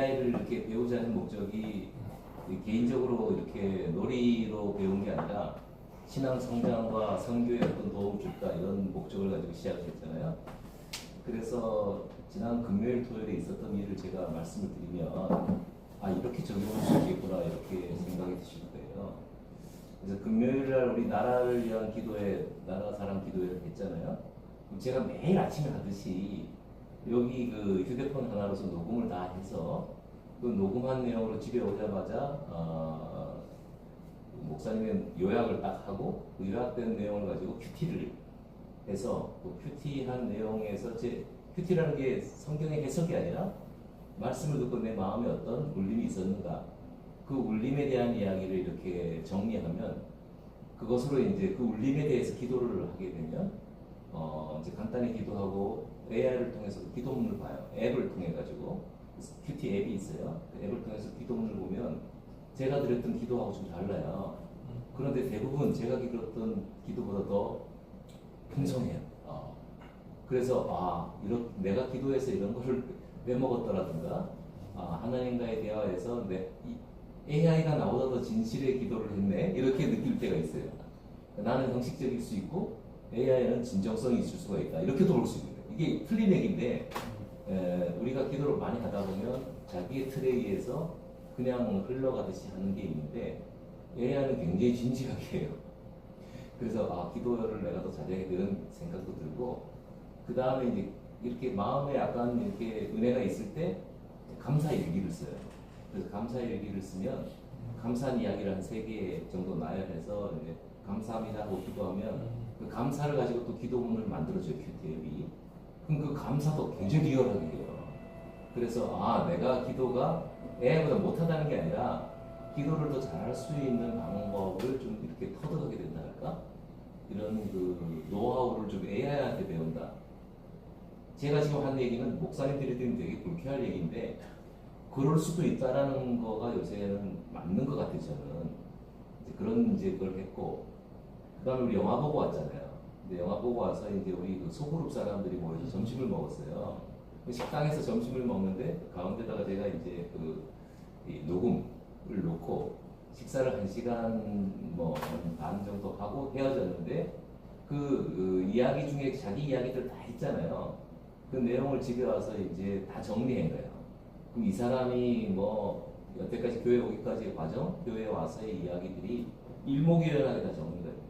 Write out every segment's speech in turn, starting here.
AI를 이렇게 배우자는 목적이 개인적으로 이렇게 놀이로 배운 게 아니라 신앙 성장과 선교에 어떤 도움을 줄까 이런 목적을 가지고 시작을 했잖아요. 그래서 지난 금요일 토요일에 있었던 일을 제가 말씀을 드리면 이렇게 적용할 수 있겠구나 이렇게 생각이 드실 거예요. 그래서 금요일 날 우리 나라를 위한 기도회, 나라 사랑 기도회를 했잖아요. 제가 매일 아침에 하듯이 여기 그 휴대폰 하나로서 녹음을 다 해서 그 녹음한 내용으로 집에 오자마자 목사님의 요약을 딱 하고 그 요약된 내용을 가지고 큐티를 해서 그 큐티한 내용에서 제 큐티라는 게 성경의 해석이 아니라 말씀을 듣고 내 마음에 어떤 울림이 있었는가 그 울림에 대한 이야기를 이렇게 정리하면 그것으로 이제 그 울림에 대해서 기도를 하게 되면 이제 간단히 기도하고 AI를 통해서 기도문을 봐요. 앱을 통해 가지고 큐티 앱이 있어요. 그 앱을 통해서 기도문을 보면 제가 드렸던 기도하고 좀 달라요. 그런데 대부분 제가 기도했던 기도보다 더 풍성해요. 그래서 내가 기도해서 이런 거를 빼먹었더라든가 하나님과의 대화에서 AI가 나보다 더 진실의 기도를 했네 이렇게 느낄 때가 있어요. 나는 형식적일 수 있고 AI는 진정성이 있을 수가 있다 이렇게도 볼 수 있는 거예요. 이게 틀린 얘기인데 우리가 기도를 많이 하다 보면 자기의 틀에 의해서 그냥 흘러가듯이 하는 게 있는데 AI는 굉장히 진지하게 해요. 그래서 기도를 내가 더 잘해야 되는 생각도 들고 그 다음에 이제 이렇게 마음에 약간 이렇게 은혜가 있을 때 감사 일기를 써요. 그래서 감사 일기를 쓰면 감사한 이야기를 한 3개 정도 나열해서 이제 감사합니다 하고 기도하면 그 감사를 가지고 또 기도문을 만들어줘요. 큐티앱이. 그럼 그 감사도 굉장히 리얼하게 해요. 그래서 내가 기도가 AI보다 못하다는 게 아니라 기도를 더 잘할 수 있는 방법을 좀 이렇게 터득하게 된다 할까? 이런 그 노하우를 좀 AI한테 배운다. 제가 지금 한 얘기는 목사님들이 들으면 되게 불쾌할 얘기인데 그럴 수도 있다라는 거가 요새는 맞는 것 같아요. 저는 그런 그걸 했고 그 다음에 우리 영화 보고 왔잖아요. 근데 영화 보고 와서 이제 우리 그 소그룹 사람들이 모여서 점심을 먹었어요. 식당에서 점심을 먹는데 가운데다가 제가 이제 이 녹음을 놓고 식사를 1시간 반 정도 하고 헤어졌는데 그 이야기 중에 자기 이야기들 다 했잖아요. 그 내용을 집에 와서 이제 다 정리한 거예요. 그럼 이 사람이 여태까지 교회 오기까지의 과정, 교회에 와서의 이야기들이 일목요연하게 다 정리가 돼요.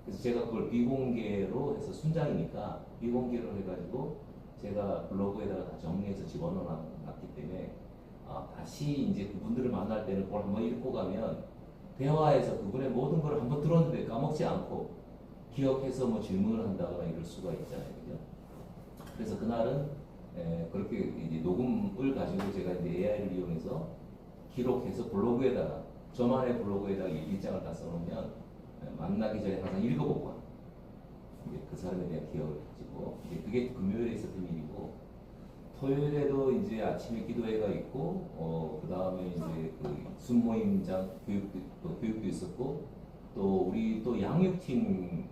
그래서 제가 그걸 비공개로 해서 순장이니까 비공개로 해가지고 제가 블로그에다가 다 정리해서 집어넣어놨기 때문에 다시 이제 그분들을 만날 때는 그걸 한번 읽고 가면 대화에서 그분의 모든 걸 한번 들었는데 까먹지 않고 기억해서 질문을 한다거나 이럴 수가 있잖아요. 그죠? 그래서 그날은 그렇게 이제 녹음을 가지고 제가 이제 AI를 이용해서 기록해서 블로그에다가 저만의 블로그에다가 일기장을 다 써놓으면 만나기 전에 항상 읽어보고 와요. 이제 그 사람에 대한 기억을 가지고 이제 그게 금요일에 있었던 일이고 토요일에도 이제 아침에 기도회가 있고 그 다음에 이제 그 순모임장 교육도 있었고 또 우리 또 양육팀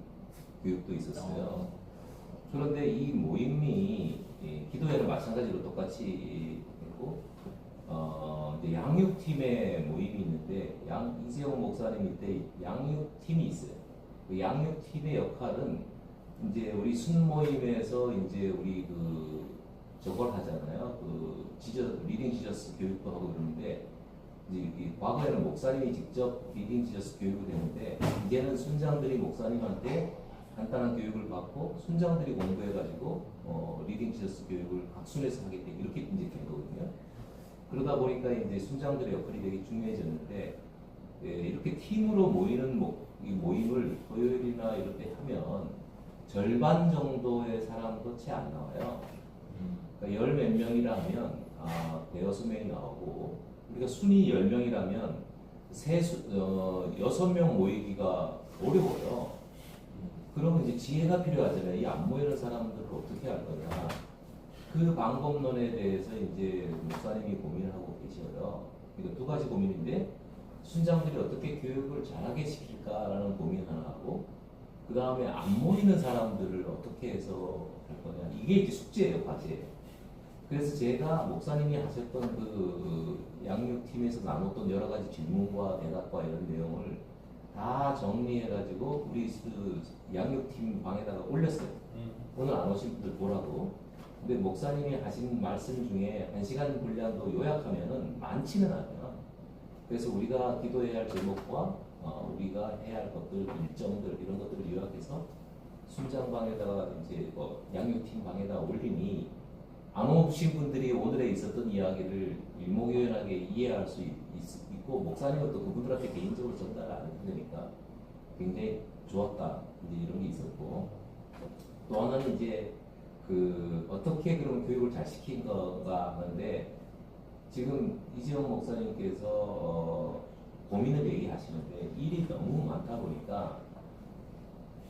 교육도 있었어요. 그런데 이 모임이 기도회는 마찬가지로 똑같이 했고 이제 양육팀의 모임이 있는데 이세영 목사님 이때 양육팀이 있어요. 그 양육팀의 역할은 이제 우리 순모임에서 이제 우리 저걸 하잖아요. 리딩 지저스 교육도 하고 그러는데 이제 과거에는 목사님이 직접 리딩 지저스 교육을 했는데 이제는 순장들이 목사님한테 간단한 교육을 받고 순장들이 공부해가지고 리딩 지저스 교육을 학순에서 하게 돼 이렇게 이제 된 거거든요. 그러다 보니까 이제 순장들의 역할이 되게 중요해졌는데 이렇게 팀으로 모이는 이 모임을 토요일이나 이럴 때 하면 절반 정도의 사람도 채 안 나와요. 그러니까 10몇 명이라면 대여섯 명이 나오고 우리가 순위 10명이라면 6명 모이기가 어려워요. 그러면 이제 지혜가 필요하잖아요. 이 안 모이는 사람들을 어떻게 할 거냐. 그 방법론에 대해서 이제 목사님이 고민을 하고 계셔요. 그러니까 2가지 고민인데 순장들이 어떻게 교육을 잘하게 시킬까라는 고민 하나 하고 그 다음에 안 모이는 사람들을 어떻게 해서 할 거냐. 이게 이제 숙제예요, 과제예요. 그래서 제가 목사님이 하셨던 그 양육팀에서 나눴던 여러 가지 질문과 대답과 이런 내용을 다 정리해가지고 우리 그 양육팀 방에다가 올렸어요. 오늘 안 오신 분들 보라고. 근데 목사님이 하신 말씀 중에 1시간 분량도 요약하면은 많지는 않아요. 그래서 우리가 기도해야 할 제목과 우리가 해야 할 것들, 일정들 이런 것들을 요약해서 순장방에다가 이제 양육팀 방에다 올리니 안 오신 분들이 오늘에 있었던 이야기를 일목요연하게 이해할 수 있고 목사님은 또 그분들한테 개인적으로 전달을 안 해주니까 굉장히 좋았다 이제 이런 게 있었고 또 하나는 이제 그 어떻게 그런 교육을 잘 시킨 건가 하는데 지금 이재용 목사님께서 고민을 얘기하시는데 일이 너무 많다 보니까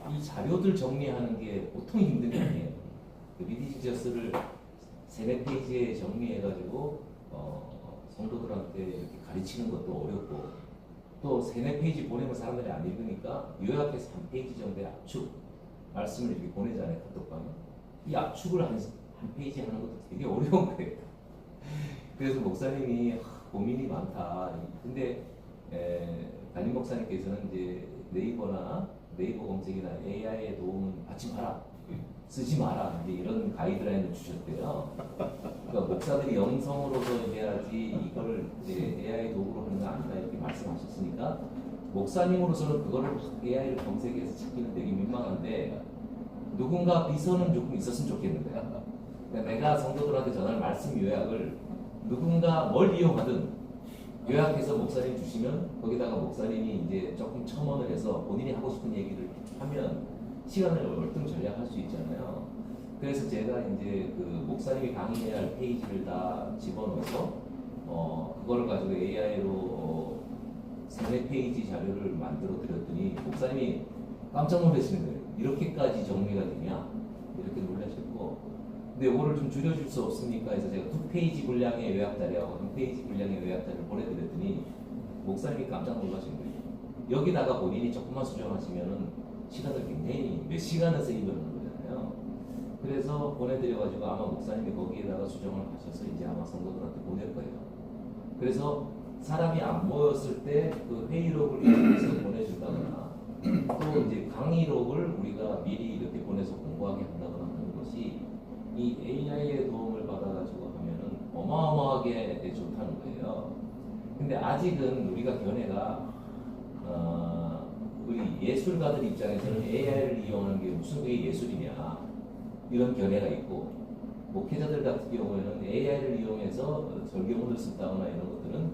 이 자료들 정리하는 게 보통 힘든 게 아니에요. 그 리디지저스를 3-4페이지에 정리해가지고 성도들한테 이렇게 가르치는 것도 어렵고 또 3-4페이지 보내면 사람들이 안 읽으니까 요약해서 1페이지 정도의 압축 말씀을 이렇게 보내잖아요. 카톡방에. 이 압축을 한 페이지 하는 것도 되게 어려운 거예요. 그래서 목사님이 고민이 많다. 근데 담임 목사님께서는 이제 네이버 검색이나 AI의 도움은 받지 마라. 쓰지 마라. 이제 이런 가이드라인을 주셨대요. 그러니까 목사들이 영성으로서 해야지 이걸 이제 AI 도구로 하는 거 아니다 이렇게 말씀하셨으니까 목사님으로서는 그거를 AI를 검색해서 찾기는 되게 민망한데 누군가 비서는 조금 있었으면 좋겠는 거야. 그러니까 내가 성도들한테 전할 말씀 요약을 누군가 뭘 이용하든 요약해서 목사님 주시면 거기다가 목사님이 이제 조금 첨언을 해서 본인이 하고 싶은 얘기를 하면 시간을 월등 절약할 수 있잖아요. 그래서 제가 이제 그 목사님이 강의해야 할 페이지를 다 집어넣어서 그거를 가지고 AI로 3-4페이지 자료를 만들어 드렸더니 목사님이 깜짝 놀라시는 거예요. 이렇게까지 정리가 되냐? 이렇게 놀라셨고 근데 이거를 좀 줄여줄 수 없습니까? 해서 제가 2페이지 분량의 요약 자료하고 1페이지 분량의 요약 자료를 보내드렸더니 목사님이 깜짝 놀라신 거예요. 여기다가 본인이 조금만 수정하시면은 시간을 굉장히 몇 시간을 세이브하는 거잖아요. 그래서 보내드려가지고 아마 목사님이 거기에다가 수정을 하셔서 이제 아마 성도들한테 보낼 거예요. 그래서 사람이 안 모였을 때 그 회의록을 이용해서 보내준다거나 또 이제 강의록을 우리가 미리 이렇게 보내서 공부하게 한다거나 하는 것이 이 AI의 도움을 받아가지고 하면은 어마어마하게 좋다는 거예요. 근데 아직은 우리가 견해가 우리 예술가들 입장에서는 AI를 이용하는 게 무슨 그게 예술이냐 이런 견해가 있고 목회자들 같은 경우에는 AI를 이용해서 설교문을 쓴다거나 이런 것들은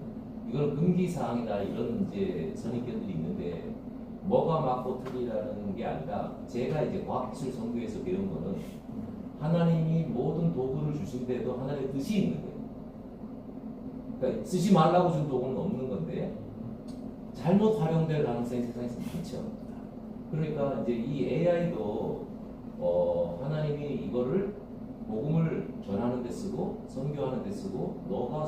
이건 금기사항이다 이런 이제 선입견들이 있는데 뭐가 맞고 틀리라는 게 아니라 제가 이제 과학기술 선교에서 배운 거는 하나님이 모든 도구를 주신데도 하나님의 뜻이 있는 거예요. 그러니까 쓰지 말라고 준 도구는 없는 건데 잘못 활용될 가능성이 세상에서 많죠. 그러니까 이제 이 AI도 하나님이 이거를 복음을 전하는 데 쓰고 선교하는 데 쓰고 너가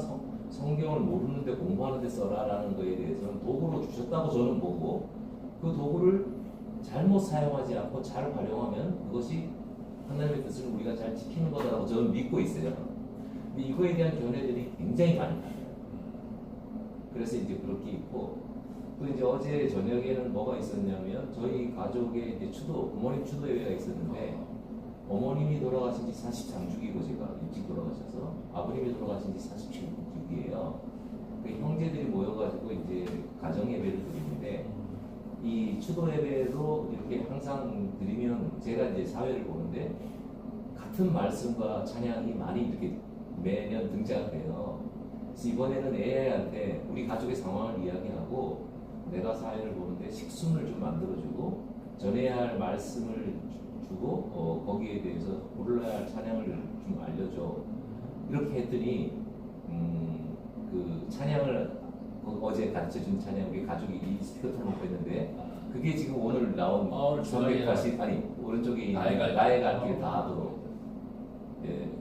성경을 모르는데 공부하는 데 써라라는 거에 대해서는 도구로 주셨다고 저는 보고 그 도구를 잘못 사용하지 않고 잘 활용하면 그것이 하나님의 뜻을 우리가 잘 지키는 거다라고 저는 믿고 있어요. 근데 이거에 대한 견해들이 굉장히 많이 달라요. 그래서 이제 그렇게 있고 또 이제 어제 저녁에는 뭐가 있었냐면 저희 가족의 이제 부모님 추도 예배가 있었는데 어머님이 돌아가신 지 43주기고 제가 일찍 돌아가셔서 아버님이 돌아가신 지 47주기예요. 그 형제들이 모여가지고 이제 가정 예배를 드리는데 이 추도 예배도 이렇게 항상 드리면 제가 이제 사회를 보는데 같은 말씀과 찬양이 많이 이렇게 매년 등장을 해요. 그래서 이번에는 AI한테 우리 가족의 상황을 이야기하고 내가 사회를 보는데 식순을 좀 만들어주고 전해야 할 말씀을 주고 거기에 대해서 불러야 할 찬양을 좀 알려줘. 이렇게 했더니 그 찬양을 어제 가르쳐준 찬양 우리 가족이 이 스피커 틀어놓고 했는데 그게 지금 오늘 나온 380 아니 오른쪽에 있는 나의 갈 길 다 하도록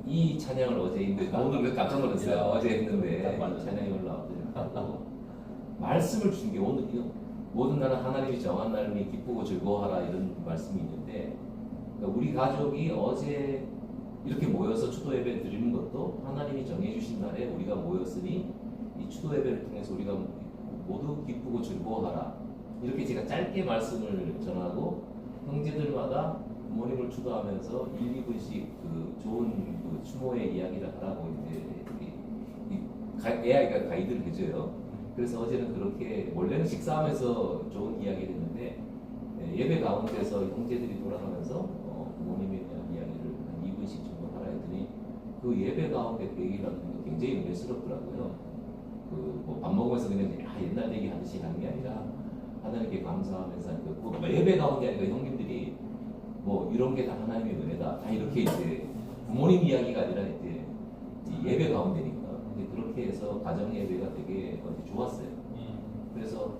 이 찬양을 어제 했는데 오늘 깜짝 놀랐어요. 어제 했는데 이 찬양이 올라왔더니 말씀을 주신 게 오늘 모든 날은 하나님이 정한 날이니 기쁘고 즐거워하라 이런 말씀이 있는데 그러니까 우리 가족이 어제 이렇게 모여서 추도 예배 드리는 것도 하나님이 정해주신 날에 우리가 모였으니 이 추도 예배를 통해서 우리가 모두 기쁘고 즐거워하라. 이렇게 제가 짧게 말씀을 전하고 형제들마다 부모님을 추도하면서 1, 2분씩 그 좋은 그 추모의 이야기를 하라고 이제 AI가 가이드를 해줘요. 그래서 어제는 그렇게 원래는 식사하면서 좋은 이야기를 했는데 예배 가운데서 형제들이 돌아가면서 부모님에 대한 이야기를 한 2분씩 정도 하라 했더니 그 예배 가운데 그 얘기를 하는 게 굉장히 은혜스럽더라고요. 그 뭐 밥 먹으면서 그냥 옛날 얘기 하듯이 하는 게 아니라 하나님께 감사하면서 그 예배 가운데 아니라 형님들이 뭐 이런 게 다 하나님의 은혜다. 다 이렇게 이제 부모님 이야기가 아니라 이제 예배 가운데니까 그렇게 해서 가정 예배가 되게 좋았어요. 그래서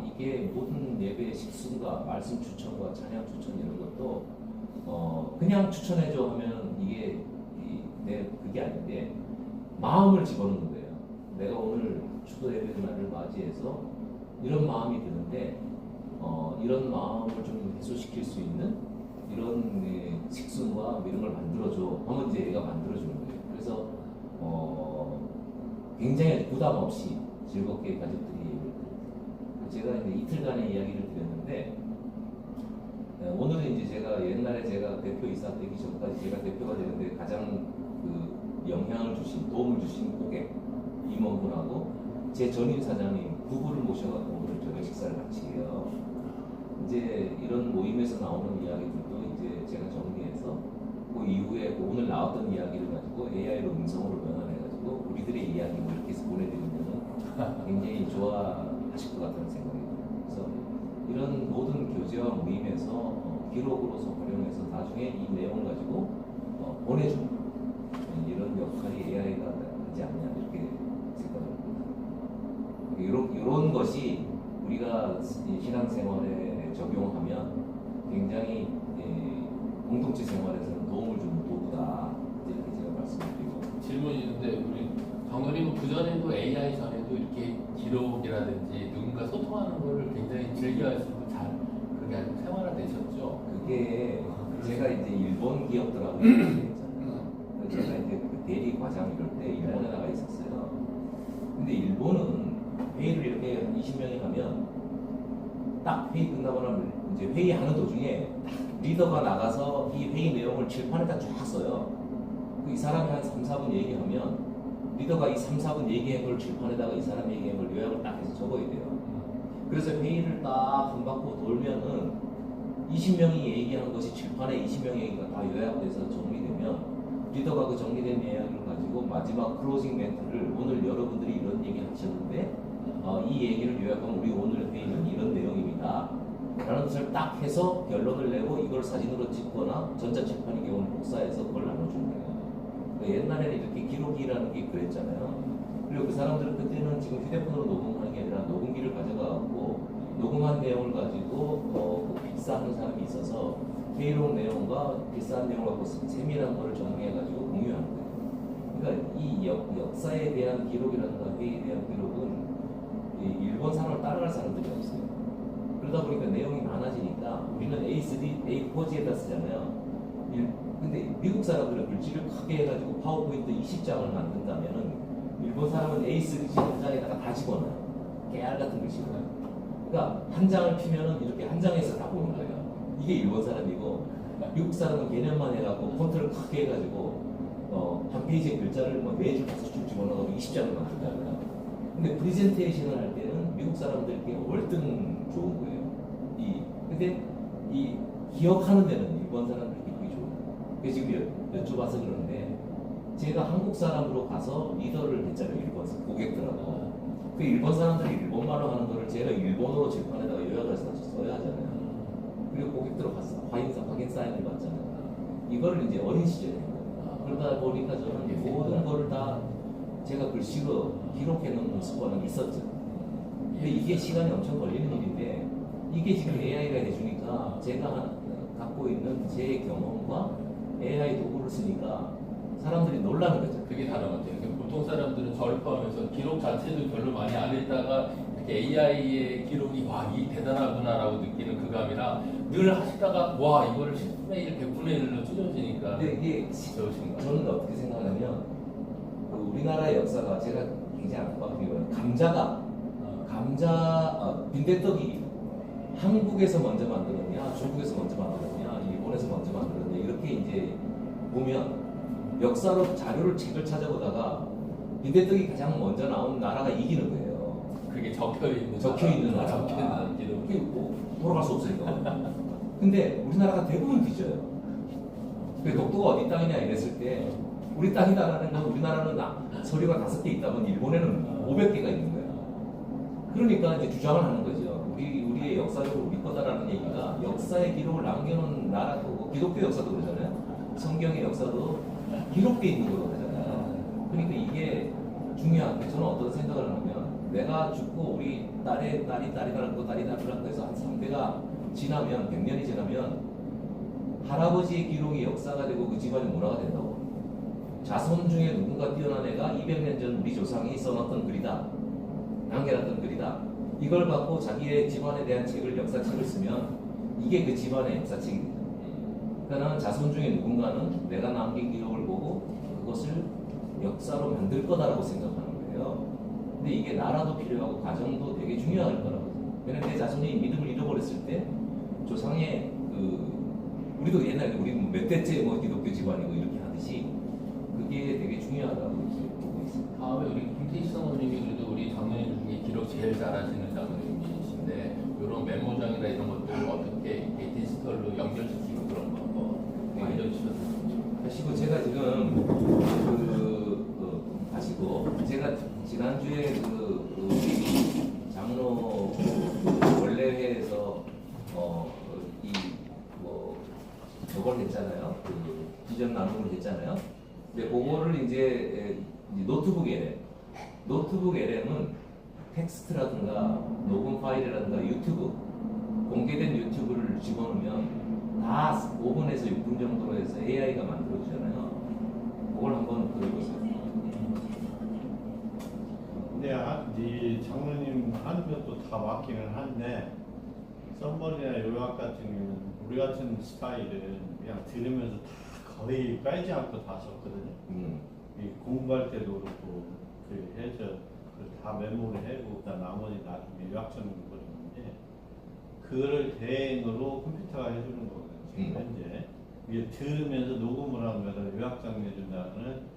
이게 모든 예배의 식순과 말씀 추천과 찬양 추천 이런 것도 그냥 추천해줘 하면 이게 그게 아닌데 마음을 집어넣는 거예요. 내가 오늘 추도 예배 날을 맞이해서 이런 마음이 드는데 이런 마음을 좀 해소시킬 수 있는 이런 식순과 이런 걸 만들어줘 하면 이제 얘가 만들어주는 거예요. 그래서 굉장히 부담 없이 즐겁게 가족들이 제가 이제 이틀간의 이야기를 드렸는데 오늘은 이제 제가 옛날에 제가 대표이사 되기 전까지 제가 대표가 되는데 가장 그 영향을 주신 도움을 주신 고객 임원분하고 제 전임 사장님 부부를 모셔가지고 오늘 저녁 식사를 같이 해요. 이제 이런 모임에서 나오는 이야기들도 이제 제가 정리해서 그 이후에 그 오늘 나왔던 이야기를 가지고 AI로 음성으로 변환해가지고 우리들의 이야기 뭐 이렇게 해서 보내드리면 굉장히 좋아하실 것 같다는 생각이 들어요. 그래서 이런 모든 교제와 모임에서 기록으로서 활용해서 나중에 이 내용을 가지고 보내주는 이런 역할이 AI가 하지 않냐 이렇게 생각합니다. 이런 것이 우리가 신앙생활에 적용하면 굉장히 공동체 생활에서는 도움을 주는 도구다 이렇게 제가 말씀드리고 질문이 있는데 우리 정원님은 그 전에도 AI 전에도 이렇게 기록이라든지 누군가 소통하는 거를 굉장히 즐겨하시고 잘 그렇게 아주 생활화되셨죠? 그게 제가 이제 일본 기업들하고 얘기했잖아요. 제가 이제 그 대리 과장 이럴 때 일본에 나가 있었어요. 근데 일본은 회의를 이렇게 20명이 하면 딱 회의 끝나고 나면 이제 회의하는 도중에 리더가 나가서 이 회의 내용을 칠판에다 쫙 써요. 이 사람이 한 3, 4분 얘기하면 리더가 이 3, 4분 얘기한 걸 칠판에다가 이 사람 얘기한 걸 요약을 딱 해서 적어야 돼요. 그래서 회의를 딱 한 바퀴 돌면은 20명이 얘기한 것이 칠판에 20명의 얘기가 다 요약돼서 정리되면 리더가 그 정리된 내용을 가지고 마지막 클로징 멘트를 오늘 여러분들이 이런 얘기를 하셨는데 이 얘기를 요약하면 우리 오늘 회의는 이런 내용입니다. 라는 것을 딱 해서 결론을 내고 이걸 사진으로 찍거나 전자칠판의 경우는 복사해서 그걸 나눠주는 거예요. 옛날에는 이렇게 기록이라는 게 그랬잖아요. 그리고 그 사람들은 그때는 지금 휴대폰으로 녹음하는 게 아니라 녹음기를 가져가고 녹음한 내용을 가지고 필사하는 사람이 있어서 회의록 내용과 필사한 내용을 갖고 세밀한 거를 정리해가지고 공유하는 거예요. 그러니까 이 역사에 대한 기록이라든가 회의에 대한 기록은 일본 사람을 따라갈 사람들이 없어요. 그러다 보니까 내용이 많아지니까 우리는 A3, A4지에다 쓰잖아요. 근데 미국 사람들은 글씨를 크게 해가지고 파워포인트 20장을 만든다면은 일본 사람은 A3지 한 장에다가 다 집어넣어요. 깨알 같은 글씨로. 그러니까 한 장을 피면은 이렇게 한 장에서 다 보는 거예요. 이게 일본 사람이고 미국 사람은 개념만 해갖고 폰트를 크게 해가지고 한 페이지의 글자를 뭐 4줄, 5줄 집어넣어서 20장을 만든다고요. 근데 프리젠테이션을 할 때는 미국 사람들께 월등 좋은 거예요. 근데 이 기억하는 데는 일본 사람들께 그게 좋은 거예요. 그래서 지금 여쭤봐서 그러는데 제가 한국 사람으로 가서 리더를 했잖아요. 일본 고객들하고. 그 일본 사람들이 일본말로 하는 거를 제가 일본어로 칠판에다가 요약해서 다시 써야 하잖아요. 그리고 고객들하고 가서 확인 사인을 받잖아요. 이거를 이제 어린 시절에 그러다 보니까 저는 모든 거를 다 제가 글씨로 기록해 놓는 습관은 있었죠. 근데 이게 시간이 엄청 걸리는 일인데 이게 지금 AI가 해주니까 제가 갖고 있는 제 경험과 AI 도구를 쓰니까 사람들이 놀라는 거죠. 그게 다른 것 같아요. 보통 사람들은 저를 포함해서 기록 자체도 별로 많이 안 읽다가 이렇게 AI의 기록이 와, 이 대단하구나라고 느끼는 그 감이랑 늘 하시다가 와, 이거를 10분의 1, 100분의 1로 줄여지니까 근데 이게 좋으신 거예요. 저는 어떻게 생각하냐면 그 우리나라의 역사가 제가 굉장히 안타깝게 감자가 빈대떡이 한국에서 먼저 만들었냐, 중국에서 먼저 만들었냐, 일본에서 먼저 만들었냐 이렇게 이제 보면 역사로 자료를 책을 찾아보다가 빈대떡이 가장 먼저 나온 나라가 이기는 거예요. 그게 적혀있는 나라. 적혀있는 기록. 그게 뭐 돌아갈 수 없으니까. 근데 우리나라가 대부분 뒤져요. 그 독도가 어디 땅이냐 이랬을 때 우리 땅이다라는 건 우리나라는 서류가 5개 있다면 일본에는 500개가 있는 거예요. 그러니까 이제 주장을 하는 거죠. 우리의 역사적으로 우리 거다라는 얘기가 역사의 기록을 남겨놓은 나라도 뭐 기독교 역사도 그러잖아요. 성경의 역사도 기록돼 있는 거로 그러잖아요. 그러니까 이게 중요한 게 저는 어떤 생각을 하냐면 내가 죽고 우리 딸이 낳고 딸이 낳고 해서 한 3대가 지나면 100년이 지나면 할아버지의 기록이 역사가 되고 그 집안의 문화가 된다고. 자손 중에 누군가 뛰어난 애가 200년 전 우리 조상이 써놨던 글이다. 남겨놨던 글이다. 이걸 갖고 자기의 집안에 대한 책을 역사책을 쓰면 이게 그 집안의 역사책이 되죠. 그러니까 자손 중에 누군가는 내가 남긴 기록을 보고 그것을 역사로 만들 거다라고 생각하는 거예요. 근데 이게 나라도 필요하고 가정도 되게 중요할 거라고. 왜냐면 내 자손이 믿음을 잃어버렸을 때 조상의 우리도 옛날에 우리 몇 대째 뭐 기독교 집안이고 이렇게 하듯이 그게 되게 중요하다고 보고 있습니다. 다음에 우리 김태희 사모님이 그래도 우리 장로님 중에 기록 제일 잘하시는 장로님이신데 이런 메모장이나 이런 것들을 어떻게 디지털로 연결시키고 그런 거 알려주셔도 하시고 제가 지금 하시고 제가 지난주에 우리 장로 원래회에서 저걸 했잖아요. 비전 나눔을 했잖아요. 근데 그거를 이제 노트북 LM은 텍스트라든가 녹음 파일이라든가 유튜브 공개된 유튜브를 집어넣으면 다 5분에서 6분 정도로 해서 AI가 만들어주잖아요. 그걸 한번 들어보세요. 네, 장로님 하는 것도 다 맞기는 한데 썸머리나 요약 같은 경우는 우리 같은 스타일은 그냥 들으면서 다 거의 빼지 않고 다 썼거든요. 이 공부할 때도 그렇고 해서 다 메모를 해고 나머지 나중에 요약처럼 그리는데 그거를 대행으로 컴퓨터가 해주는 거거든요. 지금 현재 이게 들으면서 녹음을 하면 요약장 내준다는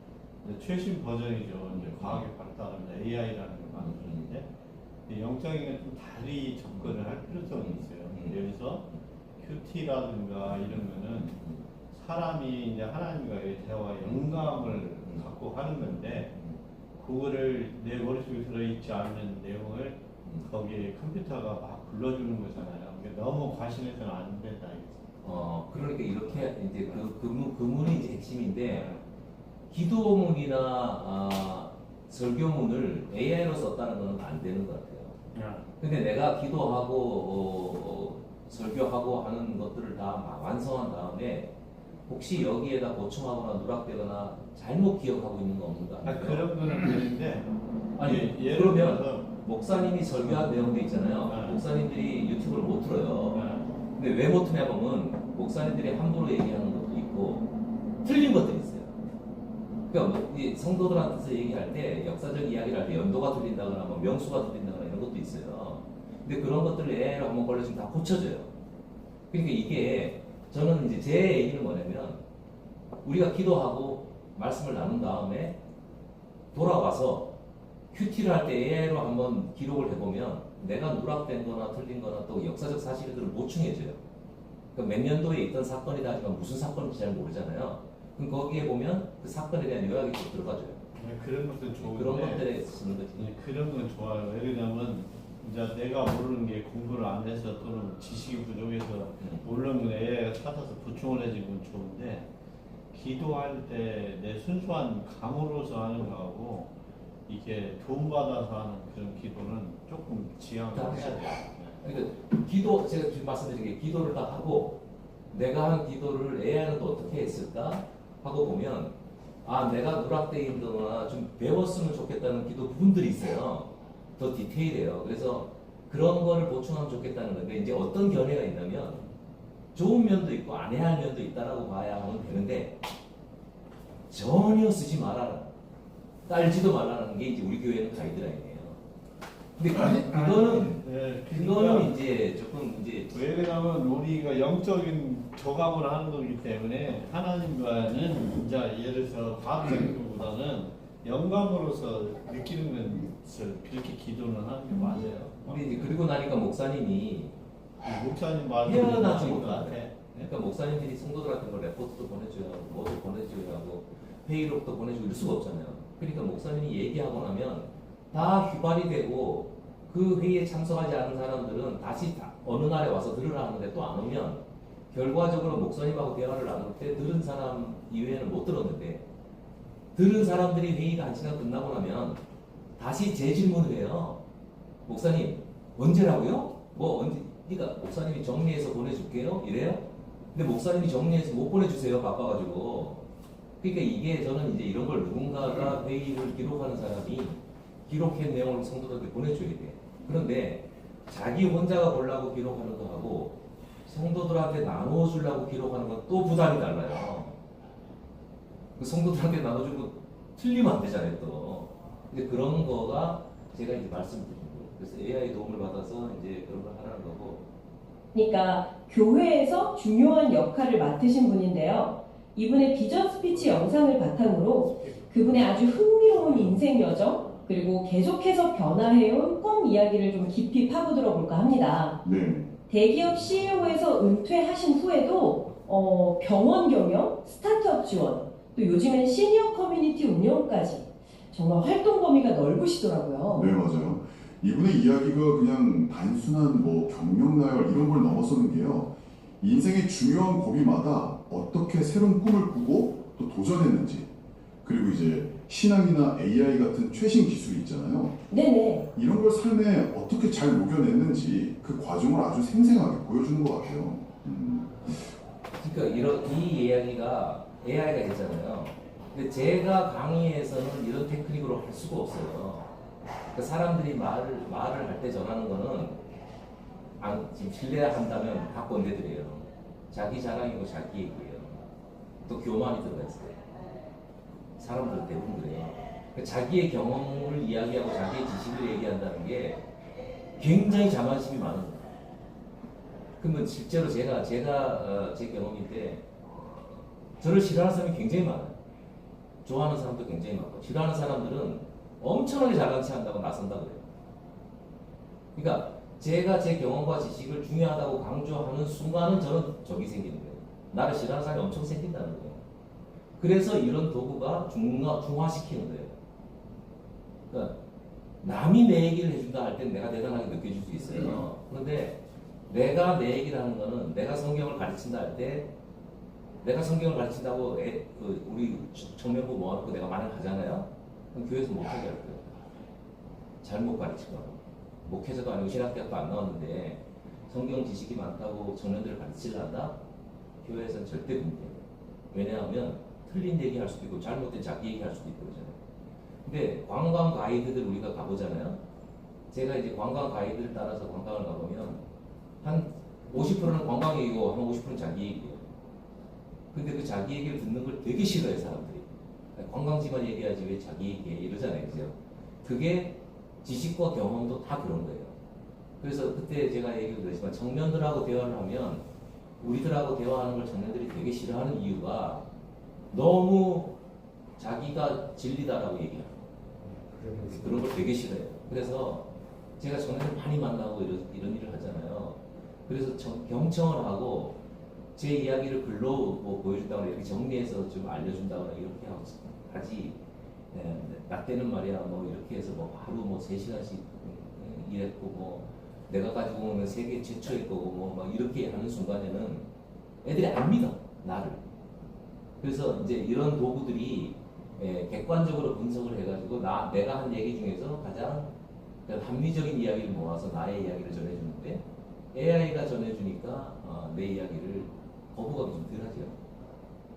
최신 버전이죠. 이제 과학의 발달하면서 AI라는 걸 만드는데 영적인 좀 달리 접근을 할 필요성이 있어요. 여기서 QT라든가 이러면은 사람이 이제 하나님과의 대화 영감을 갖고 하는 건데 그거를 내 머릿속에 들어있지 않는 내용을 거기에 컴퓨터가 막 불러주는 거잖아요. 그러니까 너무 과신해서는 안 된다. 그러니까 이렇게 이제 그 문이 이제 핵심인데 기도문이나 설교문을 AI로 썼다는 건 안 되는 것 같아요. 근데 내가 기도하고 설교하고 하는 것들을 다 완성한 다음에 혹시 여기에다 보충하거나 누락되거나 잘못 기억하고 있는 거 없는 거 아니에요? 그런 거는 되는데 아니 그러면 목사님이 설교한 내용도 있잖아요. 목사님들이 유튜브를 못 들어요. 근데 왜 못 듣냐 보면 목사님들이 함부로 얘기하는 것도 있고 틀린 것들이 있어요. 그러니까 이 성도들한테서 얘기할 때 역사적 이야기를 할 때 연도가 틀린다거나 뭐 명수가 틀린다거나 이런 것도 있어요. 근데 그런 것들을 AI로 한번 걸려주면 다 고쳐져요. 그러니까 이게 저는 이제 제 얘기는 뭐냐면 우리가 기도하고 말씀을 나눈 다음에 돌아와서 QT를 할 때 AI로 한번 기록을 해보면 내가 누락된 거나 틀린 거나 또 역사적 사실들을 보충해줘요. 그러니까 몇 년도에 있던 사건이다 하지만 무슨 사건인지 잘 모르잖아요. 그럼 거기에 보면 그 사건에 대한 요약이 또 들어가줘요. 그런 것도 좋은데 그런 것들에 쓰는 거지. 그런 건 좋아요. 왜냐면 이제 내가 모르는 게 공부를 안 해서 또는 지식이 부족해서 모르는 건 AI가 찾아서 보충을 해주면 좋은데 기도할 때 내 순수한 감으로서 하는 거하고 이게 돈 받아서 하는 그런 기도는 조금 지양을 해야 돼요. 그러니까 기도 제가 지금 말씀드린 게 기도를 다 하고 내가 한 기도를 AI는 또 어떻게 했을까 하고 보면 내가 누락돼 있거나 좀 배웠으면 좋겠다는 기도 부분들이 있어요. 더 디테일해요. 그래서 그런 거를 보충하면 좋겠다는 건데 이제 어떤 견해가 있냐면 좋은 면도 있고 안 해야 할 면도 있다라고 봐야 하면 되는데 전혀 쓰지 말아라. 딸지도 말라는 게 이제 우리 교회는 가이드라인이에요. 근데 그거는 네, 그거는 이제 조금 이제 왜 그러냐면 우리가 영적인 교감을 하는 거기 때문에 하나님과는 이제 예를 들어서 과학적인 것보다는 영감으로서 느끼는 것을 그렇게 기도는 하는 게 맞아요. 우리 이제 그리고 나니까 목사님이 목사님 말이 헤어나지 맞는 것 못하네. 같아. 그러니까 목사님들이 성도들한테 뭐 레포트도 보내줘야 하고 뭐도 보내줘야 하고 회의록도 보내주고 이럴 수가 없잖아요. 그러니까 목사님이 얘기하고 나면 다 휘발이 되고 그 회의에 참석하지 않은 사람들은 다시 어느 날에 와서 들으라 하는데 또 안 오면 결과적으로 목사님하고 대화를 나눌 때 들은 사람 이외에는 못 들었는데 들은 사람들이 회의가 한 시간 끝나고 나면 다시 재질문을 해요. 목사님 언제라고요? 뭐 언제? 그러니까 목사님이 정리해서 보내줄게요. 이래요? 근데 목사님이 정리해서 못 보내주세요. 바빠가지고. 그러니까 이게 저는 이제 이런 걸 누군가가 회의를 기록하는 사람이 기록한 내용을 성도들한테 보내줘야 돼. 그런데 자기 혼자가 보려고 기록하는 거하고 성도들한테 나눠주려고 기록하는 건 또 부담이 달라요. 그 성도들한테 나눠주고 틀리면 안 되잖아요, 또. 근데 그런 거가 제가 이제 말씀드린 거예요. 그래서 AI 도움을 받아서 이제 그런 걸 하라는 거고. 그러니까 교회에서 중요한 역할을 맡으신 분인데요. 이분의 비전 스피치 영상을 바탕으로 그분의 아주 흥미로운 인생 여정 그리고 계속해서 변화해온 꿈 이야기를 좀 깊이 파고들어 볼까 합니다. 네. 대기업 CEO에서 은퇴하신 후에도 병원 경영, 스타트업 지원, 또 요즘엔 시니어 커뮤니티 운영까지 정말 활동 범위가 넓으시더라고요. 네, 맞아요. 이분의 이야기가 그냥 단순한 뭐 경력 나열 이런 걸 넘어서는 게요. 인생의 중요한 고비마다 어떻게 새로운 꿈을 꾸고 또 도전했는지 그리고 이제 신앙이나 AI 같은 최신 기술이 있잖아요. 네네. 이런 걸 삶에 어떻게 잘 녹여냈는지 그 과정을 아주 생생하게 보여주는 것 같아요. 그러니까 이 이야기가 AI가 있잖아요. 근데 제가 강의에서는 이런 테크닉으로 할 수가 없어요. 그러니까 사람들이 말을 할 때 전하는 거는 지금 신뢰한다면 다 꼰대들이에요. 자기 자랑이고 자기 얘기예요. 또 교만이 들어가 있어요. 사람들은 대부분 그래요. 그러니까 자기의 경험을 이야기하고 자기의 지식을 얘기한다는 게 굉장히 자만심이 많은 거예요. 그러면 실제로 제가 제 경험인데 저를 싫어하는 사람이 굉장히 많아요. 좋아하는 사람도 굉장히 많고 싫어하는 사람들은 엄청나게 잘난 체 한다고 나선다고 그래요. 그러니까 제가 제 경험과 지식을 중요하다고 강조하는 순간은 저는 적이 생기는 거예요. 나를 싫어하는 사람이 엄청 생긴다는 거예요. 그래서 이런 도구가 중화시키는 거예요. 그러니까 남이 내 얘기를 해준다 할 땐 내가 대단하게 느껴질 수 있어요. 그런데 내가 내 얘기를 하는 거는 내가 성경을 가르친다 할 때 내가 성경을 가르친다고 우리 청년부 모아놓고 내가 말을 하잖아요. 그럼 교회에서 못하게 할 거예요. 잘못 가르치거나 목회자도 아니고 신학대학도 안 나왔는데 성경 지식이 많다고 청년들을 가르치려 한다? 교회에서는 절대 금지예요. 왜냐하면 틀린 얘기 할 수도 있고 잘못된 자기 얘기 할 수도 있고 그러잖아요. 근데 관광 가이드들 우리가 가보잖아요. 제가 이제 관광 가이드를 따라서 관광을 가보면 한 50%는 관광 얘기고 한 50%는 자기 얘기예요. 근데 그 자기 얘기를 듣는 걸 되게 싫어해요, 사람들이. 관광지만 얘기하지 왜 자기 얘기해 이러잖아요, 그죠? 그게 지식과 경험도 다 그런 거예요. 그래서 그때 제가 얘기를 드렸지만 청년들하고 대화를 하면 우리들하고 대화하는 걸 청년들이 되게 싫어하는 이유가 너무 자기가 진리다라고 얘기해요. 그런 걸 되게 싫어해요. 그래서 제가 청년들 많이 만나고 이런 일을 하잖아요. 그래서 경청을 하고 제 이야기를 글로 뭐 보여준다거나 이렇게 정리해서 좀 알려준다거나 이렇게 하지. 나 때는 말이야 뭐 이렇게 해서 뭐 하루 뭐 3시간씩 일했고 뭐 내가 가지고 오는 세계 최초일 거고 뭐 막 이렇게 하는 순간에는 애들이 안 믿어 나를. 그래서 이제 이런 도구들이 객관적으로 분석을 해가지고 내가 한 얘기 중에서 가장 합리적인 이야기를 모아서 나의 이야기를 전해주는데 AI가 전해주니까 내 이야기를 거부감이 좀 덜하죠.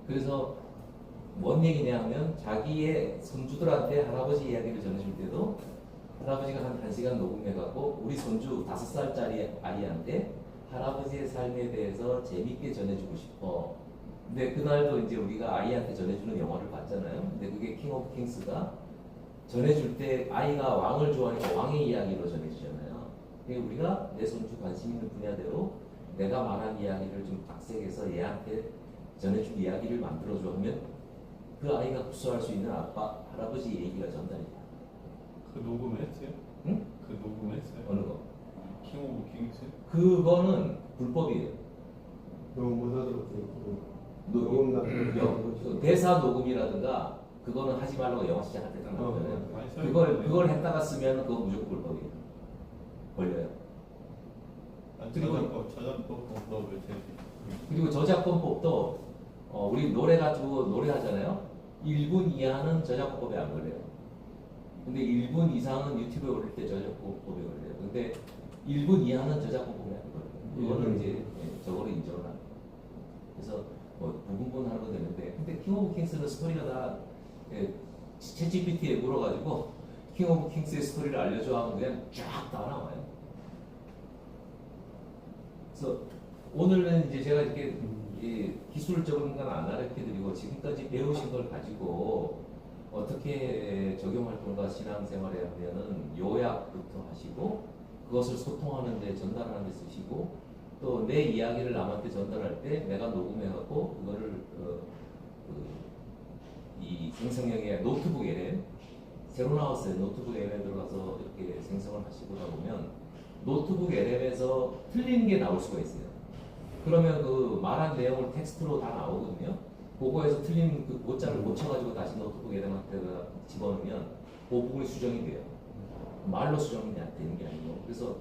그래서 뭔 얘기냐 하면 자기의 손주들한테 할아버지 이야기를 전해줄 때도 할아버지가 한 1시간 녹음해갖고 우리 손주 5살짜리 아이한테 할아버지의 삶에 대해서 재밌게 전해주고 싶어. 근데 그날도 이제 우리가 아이한테 전해주는 영화를 봤잖아요. 근데 그게 킹 오브 킹스가 전해줄 때 아이가 왕을 좋아하니까 왕의 이야기로 전해주잖아요. 그러니까 우리가 내 손주 관심 있는 분야대로 내가 말한 이야기를 좀 각색해서 얘한테 전해줄 이야기를 만들어줘 하면 그 아이가 구수할 수 있는 아빠, 할아버지 얘기가 전달이 돼요. 그 녹음했어요? 응? 그 녹음했어요? 어느 거? 킹 오브 킹스? 그거는 불법이에요. 너무 못 알아들었어요. 녹음, 녹음 대사 녹음이라든가 그거는 하지 말라고 영화 시작할 때 딱 나오잖아요. 많이 써 그걸 있는데. 그걸 했다가 쓰면 그거 무조건 불법이에요. 걸려요. 저작법을 그리고 저작권법도 우리 노래 가지고 노래하잖아요. 1분 이하는 저작권법에 안 걸려요. 근데 1분 이상은 유튜브에 올릴 때 저작권법에 걸려요. 근데 1분 이하는 저작권법에 안 걸려요. 이거는 이제 저거로 인정을 합니다. 그래서 뭐 부분하는 건 되는데 근데 킹 오브 킹스는 스토리가 다 챗GPT에 물어가지고 킹 오브 킹스의 스토리를 알려줘 하면 그냥 쫙 다 나와요. 그래서 오늘은 이제 제가 이렇게 기술적인 건 안 가르쳐드리고 지금까지 배우신 걸 가지고 어떻게 적용활동과 신앙생활에 하면은 요약부터 하시고 그것을 소통하는 데 전달하는 데 쓰시고 또 내 이야기를 남한테 전달할 때 내가 녹음해갖고 그거를 이 생성형의 노트북 LM 새로 나왔어요. 노트북 LM에 들어가서 이렇게 생성을 하시고 나보면 노트북 LM에서 틀린 게 나올 수가 있어요. 그러면 그 말한 내용을 텍스트로 다 나오거든요. 그거에서 틀린 그 고자를 고쳐가지고 다시 노트북 LM한테 집어넣으면 그 부분이 수정이 돼요. 말로 수정이 되는 게 아니고. 그래서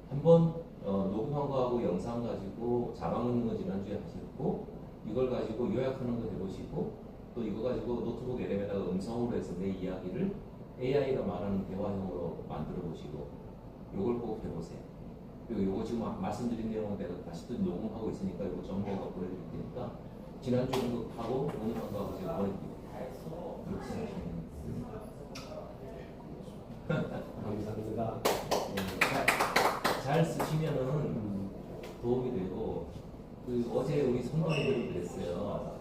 한번 녹음한 거하고 영상 가지고 자막 넣는 거 지난주에 하셨고 이걸 가지고 요약하는 거 해보시고 또 이거 가지고 노트북 LM에다가 음성으로 해서 내 이야기를 AI가 말하는 대화형으로 만들어 보시고 이걸 꼭 해보세요. 그리고 이거 지금 말씀드린 내용은 내가 다시 또 녹음하고 있으니까 이거 정리해서 보내드릴 테니까 지난주에 한 거 하고 오늘 한 거 하고 제가 보내드릴게요. 감사합니다. 잘 쓰시면은 도움이 되고 그 어제 우리 선관위들이 그랬어요.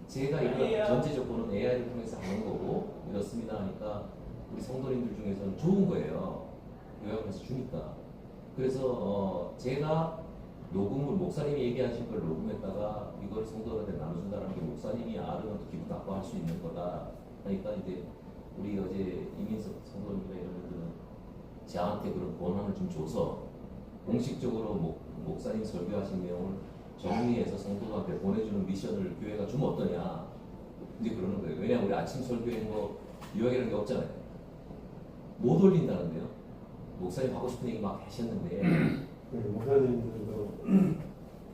제가 이거 전체 조건은 AI를 통해서 하는 거고 이렇습니다 하니까 우리 성도님들 중에서는 좋은 거예요. 요약해서 주니까. 그래서 제가 녹음을 목사님이 얘기하신 걸 녹음했다가 이걸 성도들한테 나눠준다는 게 목사님이 알으면 또 기분 나빠할 수 있는 거다. 그러니까 이제 우리 어제 이민석 성도님이나 이런 분들은 저한테 그런 권한을 좀 줘서 공식적으로 목사님 설교하신 내용을 정리해서 성도들한테 보내주는 미션을 교회가 주면 어떠냐 이제 그러는 거예요. 왜냐하면 우리 아침 설교에 뭐 요약이라는 게 없잖아요. 못 올린다는데요. 목사님 하고 싶은 얘기 막 하셨는데 목사님들도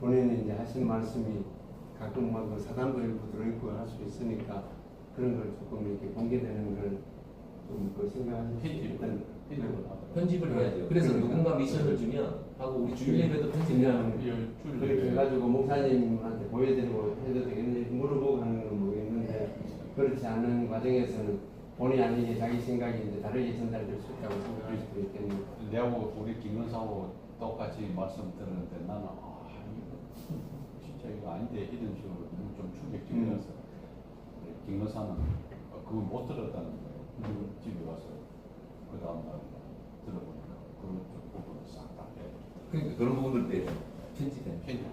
본인이 이제 하신 말씀이 가끔 막 사단도 일부 들어있고 할 수 있으니까 그런 걸 조금 이렇게 공개되는 걸 좀 생각하실 수 있다는 편집을 해야죠. 그래서 그러니까. 누군가 미션을 주면 하고 우리 주일 예배도 편집해야 그렇게 해가지고 목사님한테 보여드리고 해도 되겠는지 물어보고 하는 건 모르겠는데 그렇지 않은 과정에서는 본의 아니게 자기 생각이 이제 다르게 전달될 수 있다고 생각할 수도 있겠네요. 내하고 우리 김은사하고 똑같이 말씀 들었는데 나는 이거 진짜 이거 아닌데 이런 식으로 좀 충격적이라서 김은사는 그걸 못 들었다는 거예요. 집에 가서 그 다음날 들어보니까 그쪽 부분을 싹 다 그러니까 그런 부분들 때 편집해. 편집.